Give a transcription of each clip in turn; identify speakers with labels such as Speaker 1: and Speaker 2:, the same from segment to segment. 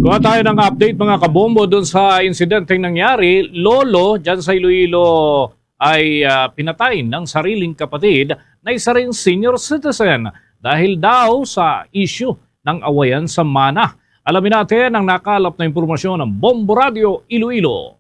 Speaker 1: Kuha tayo ng update mga kabombo dun sa insidenteng nangyari. Lolo dyan sa Iloilo ay pinatay ng sariling kapatid na isa ring senior citizen dahil daw sa issue ng awayan sa mana. Alamin natin ang nakalap na impormasyon ng Bombo Radio Iloilo.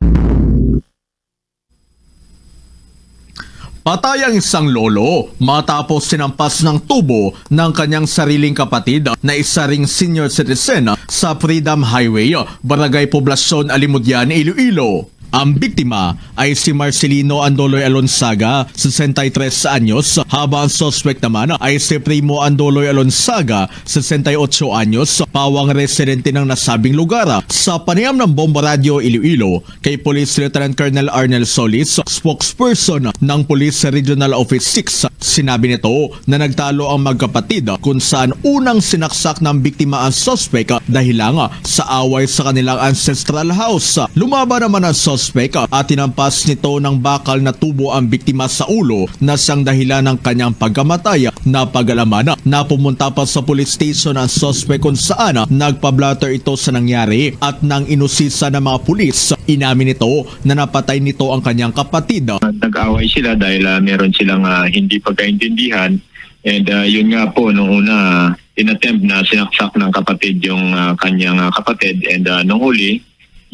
Speaker 2: Patay ang isang lolo matapos sinampas ng tubo ng kanyang sariling kapatid na isa ring senior citizen sa Freedom Highway, Barangay Poblacion, Alimudian, Iloilo. Ang biktima ay si Marcelino Andoloy Alonzaga, 63 anyos, habang ang suspect naman ay si Primo Andoloy Alonzaga, 68 anyos, pawang residente ng nasabing lugar. Sa panayam ng Bombo Radio Iloilo, kay Police Lieutenant Colonel Arnel Solis, spokesperson ng Police Regional Office 6, sinabi nito na nagtalo ang magkapatid kung saan unang sinaksak ng biktima ang suspect dahil lang sa away sa kanilang ancestral house. Lumaban naman ang suspect at tinampas nito ng bakal na tubo ang biktima sa ulo na siyang dahilan ng kanyang pagkamatay. Napag-alaman na pumunta pa sa police station ang suspect kung saan nagpa-blatter ito sa nangyari at nang inusisa ng mga pulis, inamin nito na napatay nito ang kanyang kapatid.
Speaker 3: Nag-away sila dahil meron silang hindi pagkaintindihan, and yun nga po nung una inattempt na sinaksak ng kapatid yung kanyang kapatid, and nung huli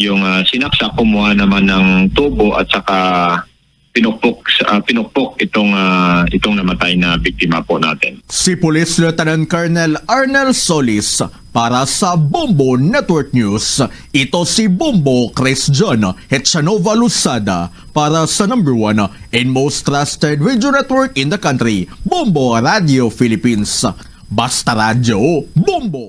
Speaker 3: yung sinaksak kumuha naman ng tubo at saka pinukpok itong namatay na biktima po natin.
Speaker 2: Si Police Lieutenant Colonel Arnel Solis para sa Bombo Network News. Ito si Bombo Chris John Hetchanova Lusada para sa number 1 and most trusted radio network in the country, Bombo Radio Philippines. Basta Radio Bombo!